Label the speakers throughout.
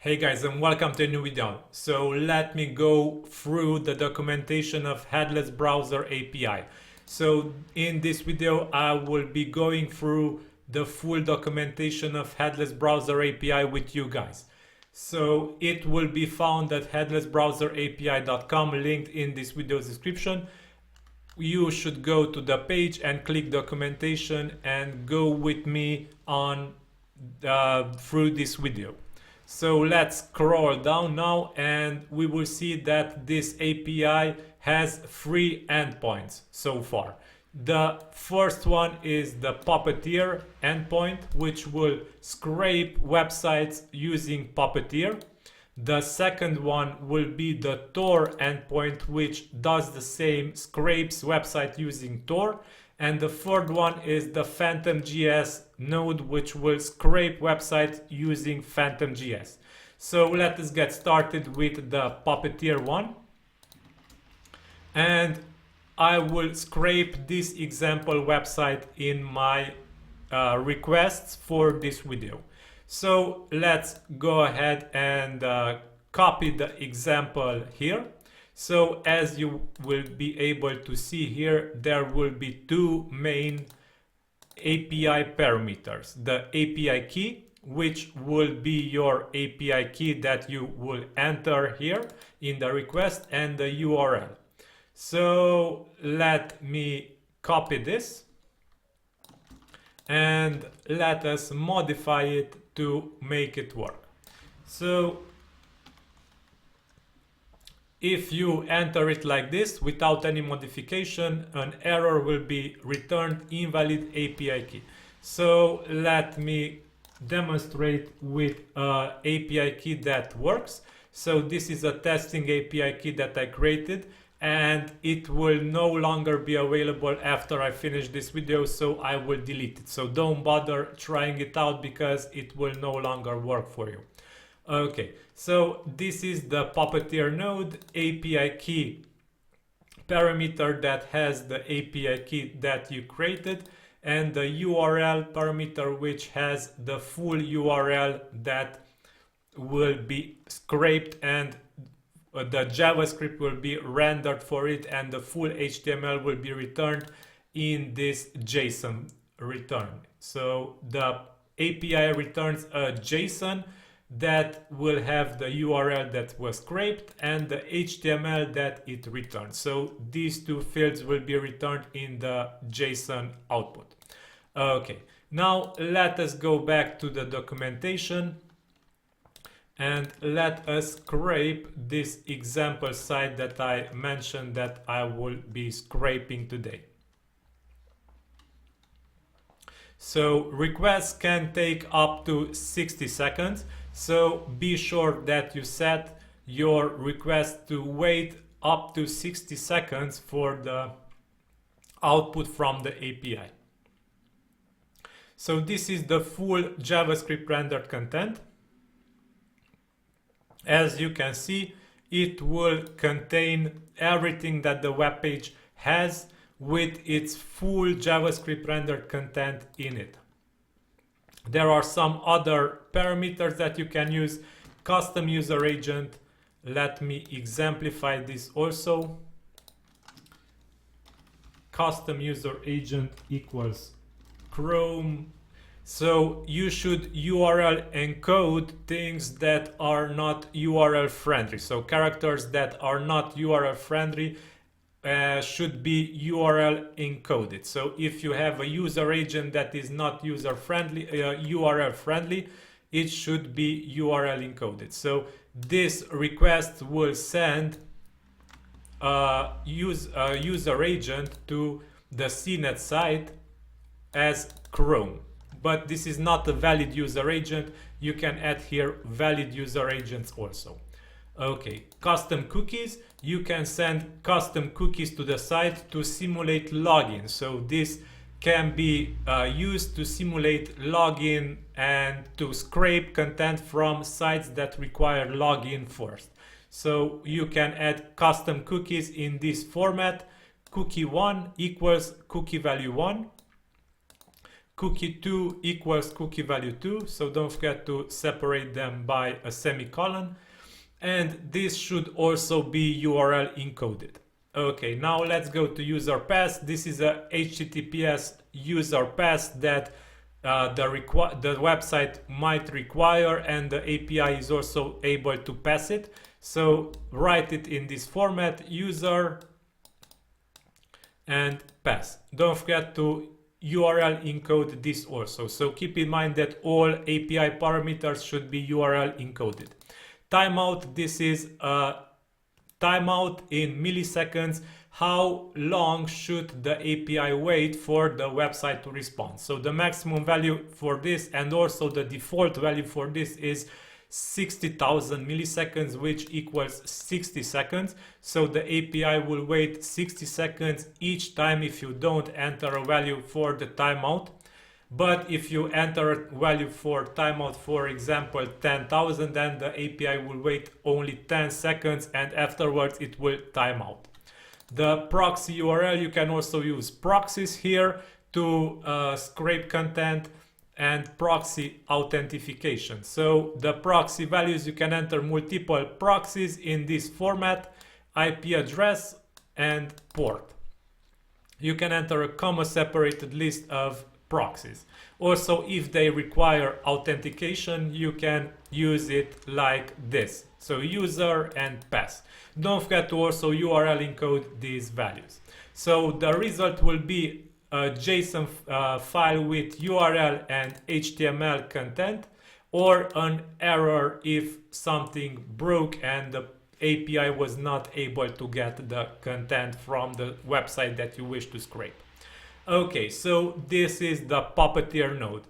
Speaker 1: Hey guys, and welcome to a new video. So let me go through the documentation of Headless Browser API. So in this video, I will be going through the full documentation of Headless Browser API with you guys. So it will be found at headlessbrowserapi.com, linked in this video's description. You should go to the page and click documentation and go with me on through this video. So let's scroll down now and we will see that this API has 3 endpoints so far. The first one is the Puppeteer endpoint, which will scrape websites using Puppeteer. The second one will be the Tor endpoint, which does the same, scrapes website using Tor. And the third one is the PhantomJS node, which will scrape websites using PhantomJS. So let us get started with the Puppeteer one. And I will scrape this example website in my requests for this video. So let's go ahead and copy the example here. So as you will be able to see here, there will be 2 main API parameters. The API key, which will be your API key that you will enter here in the request, and the URL. So let me copy this and let us modify it to make it work. So if you enter it like this without any modification, an error will be returned, invalid API key. So let me demonstrate with an API key that works. So this is a testing API key that I created, and it will no longer be available after I finish this video, so I will delete it. So don't bother trying it out because it will no longer work for you. Okay, so this is the Puppeteer node API key parameter that has the API key that you created, and the URL parameter which has the full URL that will be scraped, and the JavaScript will be rendered for it, and the full HTML will be returned in this JSON return. So the API returns a JSON that will have the URL that was scraped and the HTML that it returns. So these 2 fields will be returned in the JSON output. Okay, now let us go back to the documentation and let us scrape this example site that I mentioned that I will be scraping today. So requests can take up to 60 seconds. So be sure that you set your request to wait up to 60 seconds for the output from the API. So this is the full JavaScript rendered content. As you can see, it will contain everything that the web page has with its full JavaScript rendered content in it. There are some other parameters that you can use. Custom user agent. Let me exemplify this also. Custom user agent equals Chrome. So you should URL encode things that are not URL friendly. So characters that are not URL friendly should be URL encoded. So if you have a user agent that is not user friendly, URL friendly, it should be URL encoded. So this request will send user agent to the CNET site as Chrome. But this is not a valid user agent. You can add here valid user agents also. Okay, custom cookies. You can send custom cookies to the site to simulate login. So this can be used to simulate login and to scrape content from sites that require login first. So you can add custom cookies in this format. Cookie 1 equals cookie value 1. cookie2 equals cookie value 2, so don't forget to separate them by a semicolon, and this should also be URL encoded. Okay, now let's go to user pass. This is a HTTPS user pass that the website might require, and the API is also able to pass it. So write it in this format, user and pass. Don't forget to URL encode this also. So keep in mind that all API parameters should be URL encoded. Timeout, this is a timeout in milliseconds. How long should the API wait for the website to respond? So the maximum value for this and also the default value for this is 60,000 milliseconds, which equals 60 seconds. So the API will wait 60 seconds each time if you don't enter a value for the timeout. But if you enter a value for timeout, for example 10,000, then the API will wait only 10 seconds and afterwards it will time out. The proxy URL, you can also use proxies here to scrape content, and proxy authentication. So the proxy values, you can enter multiple proxies in this format: IP address and port. You can enter a comma separated list of proxies. Also, if they require authentication, you can use it like this. So user and pass. Don't forget to also URL encode these values. So the result will be a JSON file with URL and HTML content, or an error if something broke and the API was not able to get the content from the website that you wish to scrape. Okay, so this is the Puppeteer node.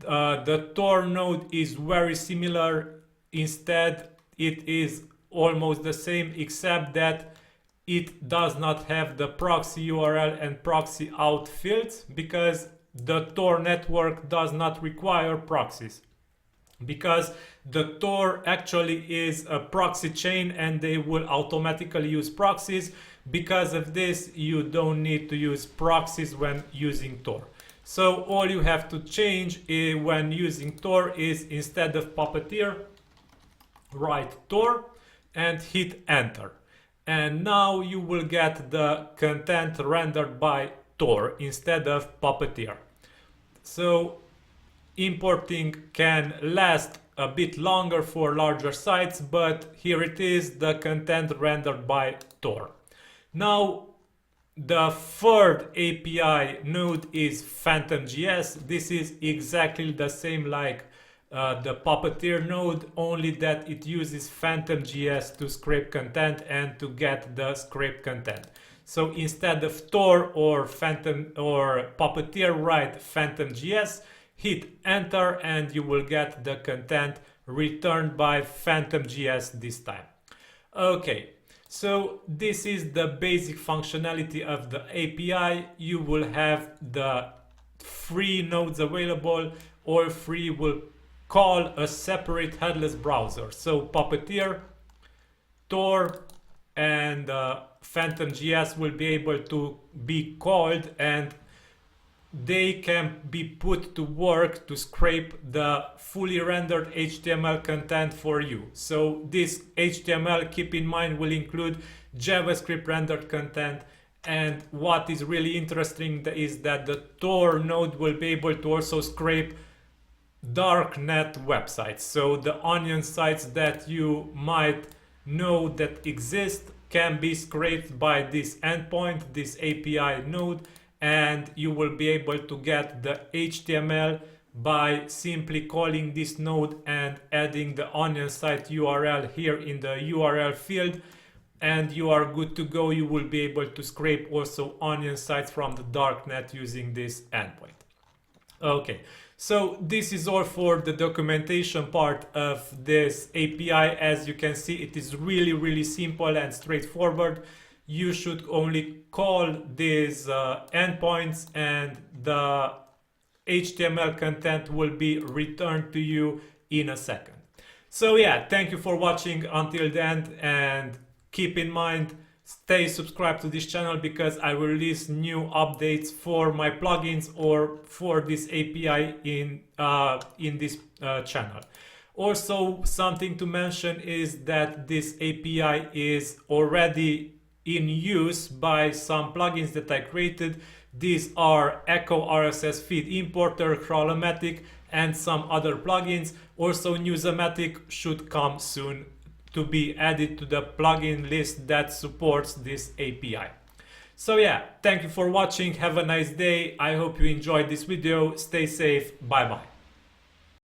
Speaker 1: The Tor node is very similar. Instead, it is almost the same, except that it does not have the proxy URL and proxy out fields, because the Tor network does not require proxies. Because the Tor actually is a proxy chain and they will automatically use proxies. Because of this, you don't need to use proxies when using Tor. So all you have to change when using Tor is, instead of Puppeteer, write Tor and hit enter. And now you will get the content rendered by Tor instead of Puppeteer. So importing can last a bit longer for larger sites, but here it is, the content rendered by Tor. Now the third API node is PhantomJS. This is exactly the same like the Puppeteer node, only that it uses PhantomJS to scrape content and to get the scraped content. So instead of Tor or Puppeteer, write PhantomJS, hit enter, and you will get the content returned by PhantomJS this time. Okay, so this is the basic functionality of the API. You will have the three nodes available. All three will call a separate headless browser. So Puppeteer, Tor, and PhantomJS will be able to be called, and they can be put to work to scrape the fully rendered HTML content for you. So this HTML, keep in mind, will include JavaScript rendered content. And what is really interesting is that the Tor node will be able to also scrape darknet websites. So the onion sites that you might know that exist can be scraped by this endpoint, this API node, and you will be able to get the HTML by simply calling this node and adding the onion site URL here in the URL field, and you are good to go. You will be able to scrape also onion sites from the darknet using this endpoint. Okay, so this is all for the documentation part of this API. As you can see, it is really simple and straightforward. You should only call these endpoints and the HTML content will be returned to you in a second. So yeah, thank you for watching until the end, and keep in mind stay subscribed to this channel because I will release new updates for my plugins or for this API in this channel. Also, something to mention is that this API is already in use by some plugins that I created. These are Echo RSS Feed Importer, Crawlomatic, and some other plugins. Also, Newsomatic should come soon to be added to the plugin list that supports this API. So yeah, thank you for watching. Have a nice day. I hope you enjoyed this video. Stay safe. Bye bye.